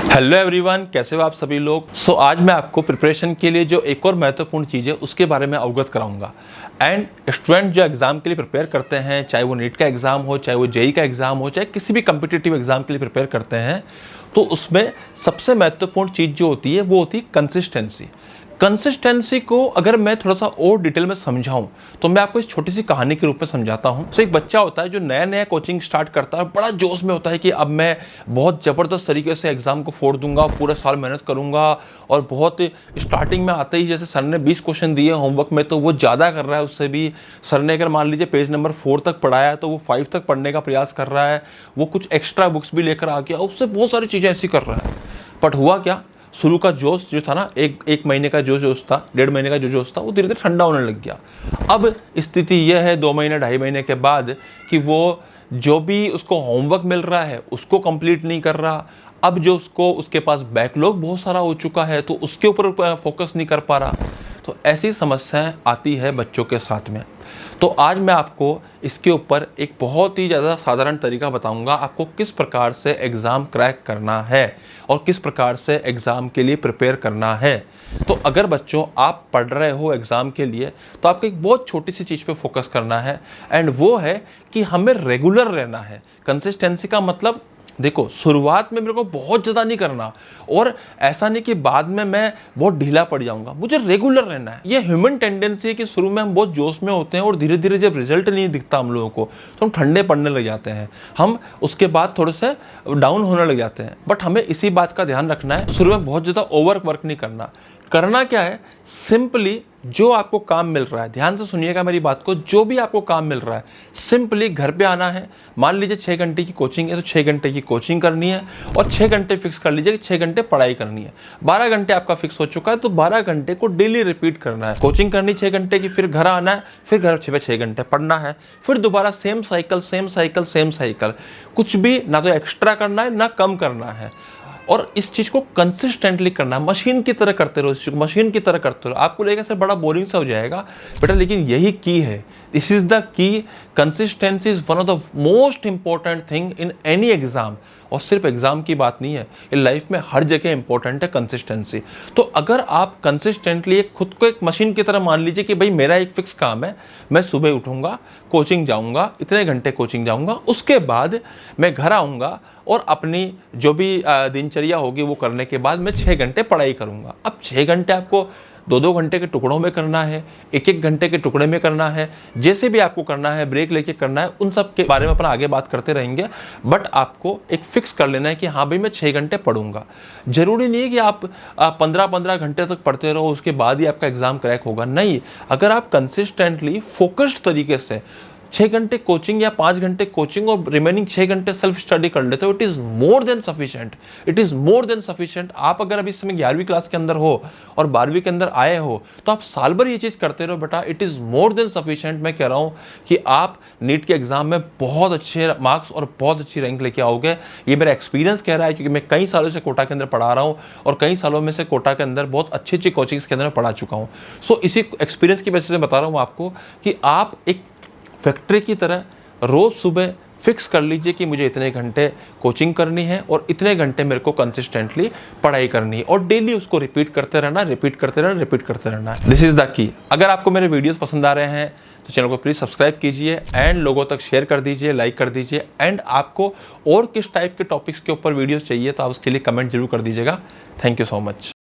Hello everyone, कैसे हो आप सभी लोग। आज मैं आपको प्रिपरेशन के लिए जो एक और महत्वपूर्ण चीज़ है उसके बारे में अवगत कराऊंगा। एंड स्टूडेंट जो एग्ज़ाम के लिए प्रिपेयर करते हैं, चाहे वो नीट का एग्ज़ाम हो, चाहे वो जेई का एग्ज़ाम हो, चाहे किसी भी कम्पिटिटिव एग्ज़ाम के लिए प्रिपेयर करते हैं, तो उसमें सबसे महत्वपूर्ण चीज़ जो होती है वो होती है कंसिस्टेंसी। कंसिस्टेंसी को अगर मैं थोड़ा सा और डिटेल में समझाऊं तो मैं आपको इस छोटी सी कहानी के रूप में समझाता हूं। एक बच्चा होता है जो नया नया कोचिंग स्टार्ट करता है, बड़ा जोश में होता है कि अब मैं बहुत ज़बरदस्त तरीके से एग्जाम को फोड़ दूंगा, पूरे साल मेहनत करूंगा। और बहुत स्टार्टिंग में आते ही जैसे सर ने 20 क्वेश्चन दिए होमवर्क में, तो वो ज़्यादा कर रहा है उससे भी। सर ने अगर मान लीजिए पेज नंबर 4 तक पढ़ाया है तो वो 5 तक पढ़ने का प्रयास कर रहा है। वो कुछ एक्स्ट्रा बुक्स भी लेकर आ गया, उससे बहुत सारी चीज़ें ऐसी कर रहा है। बट हुआ क्या, शुरू का जोश जो था ना, एक महीने का जो जोश था, 1.5 महीने का जो जोश था, वो धीरे धीरे ठंडा होने लग गया। अब स्थिति यह है 2 महीने 2.5 महीने के बाद कि वो जो भी उसको होमवर्क मिल रहा है उसको कंप्लीट नहीं कर रहा। अब जो उसके पास बैकलॉग बहुत सारा हो चुका है तो उसके ऊपर फोकस नहीं कर पा रहा। तो ऐसी समस्याएं आती है बच्चों के साथ में। तो आज मैं आपको इसके ऊपर एक बहुत ही ज़्यादा साधारण तरीका बताऊंगा, आपको किस प्रकार से एग्ज़ाम क्रैक करना है और किस प्रकार से एग्ज़ाम के लिए प्रिपेयर करना है। तो अगर बच्चों आप पढ़ रहे हो एग्ज़ाम के लिए तो आपको एक बहुत छोटी सी चीज़ पे फोकस करना है, एंड वो है कि हमें रेगुलर रहना है। कंसिस्टेंसी का मतलब देखो, शुरुआत में मेरे को बहुत ज़्यादा नहीं करना, और ऐसा नहीं कि बाद में मैं बहुत ढीला पड़ जाऊंगा। मुझे रेगुलर रहना है। ये ह्यूमन टेंडेंसी है कि शुरू में हम बहुत जोश में होते हैं और धीरे धीरे जब रिजल्ट नहीं दिखता हम लोगों को तो हम ठंडे पड़ने लग जाते हैं, हम उसके बाद थोड़े से डाउन होने लग जाते हैं। बट हमें इसी बात का ध्यान रखना है, शुरू में बहुत ज़्यादा ओवर वर्क नहीं करना। करना क्या है, सिंपली जो आपको काम मिल रहा है, ध्यान से सुनिएगा मेरी बात को, जो भी आपको काम मिल रहा है सिंपली घर पे आना है। मान लीजिए 6 घंटे की कोचिंग है तो 6 घंटे की कोचिंग करनी है, और 6 घंटे फिक्स कर लीजिए कि 6 घंटे पढ़ाई करनी है। 12 घंटे आपका फिक्स हो चुका है तो 12 घंटे को डेली रिपीट करना है। कोचिंग करनी 6 घंटे की, फिर घर आना है, फिर घर 6 घंटे पढ़ना है, फिर दोबारा same cycle same cycle same cycle. कुछ भी ना तो एक्स्ट्रा करना है ना कम करना है, और इस चीज़ को कंसिस्टेंटली करना है। मशीन की तरह करते रहो, इस चीज़ को मशीन की तरह करते रहो। आपको लगेगा सर बड़ा बोरिंग सा हो जाएगा बेटा, लेकिन यही की है। This is the key. Consistency is one of the most important thing in any exam. और सिर्फ एग्जाम की बात नहीं है, ये लाइफ में हर जगह इंपॉर्टेंट है कंसिस्टेंसी। तो अगर आप कंसिस्टेंटली खुद को एक मशीन की तरह मान लीजिए कि भाई मेरा एक फिक्स काम है, मैं सुबह उठूंगा, कोचिंग जाऊंगा, इतने घंटे कोचिंग जाऊंगा, उसके बाद मैं घर आऊंगा और अपनी जो भी दिनचर्या होगी वो करने के बाद मैं 6 घंटे पढ़ाई करूंगा। अब 6 घंटे आपको 2-2 घंटे के टुकड़ों में करना है, 1-1 घंटे के टुकड़े में करना है, जैसे भी आपको करना है, ब्रेक लेके करना है, उन सब के बारे में अपन आगे बात करते रहेंगे। बट आपको एक फिक्स कर लेना है कि हाँ भाई मैं 6 घंटे पढ़ूंगा। जरूरी नहीं है कि आप 15-15 घंटे तक पढ़ते रहो उसके बाद ही आपका एग्जाम क्रैक होगा, नहीं। अगर आप कंसिस्टेंटली फोकस्ड तरीके से 6 घंटे कोचिंग या 5 घंटे कोचिंग और रिमेनिंग 6 घंटे सेल्फ स्टडी कर लेते हो, it is more than sufficient. It is more than sufficient. आप अगर अभी इस समय 11वीं क्लास के अंदर हो और 12वीं के अंदर आए हो तो आप साल भर ये चीज करते रहो बेटा, it is more than sufficient. मैं कह रहा हूं कि आप नीट के एग्जाम में बहुत अच्छे मार्क्स और बहुत अच्छी रैंक लेके आओगे। ये मेरा एक्सपीरियंस कह रहा है, क्योंकि मैं कई सालों से कोटा के अंदर पढ़ा रहा हूँ और कई सालों में से कोटा के अंदर बहुत अच्छी अच्छी कोचिंग्स के अंदर पढ़ा चुका हूँ। सो इसी एक्सपीरियंस की वजह से बता रहा हूँ आपको कि आप एक फैक्ट्री की तरह रोज सुबह फिक्स कर लीजिए कि मुझे इतने घंटे कोचिंग करनी है और इतने घंटे मेरे को कंसिस्टेंटली पढ़ाई करनी है, और डेली उसको रिपीट करते रहना, रिपीट करते रहना, रिपीट करते रहना। This is the key. अगर आपको मेरे वीडियोस पसंद आ रहे हैं तो चैनल को प्लीज़ सब्सक्राइब कीजिए एंड लोगों तक शेयर कर दीजिए, लाइक कर दीजिए। एंड आपको और किस टाइप के टॉपिक्स के ऊपर वीडियोस चाहिए तो आप उसके लिए कमेंट जरूर कर दीजिएगा। Thank you so much.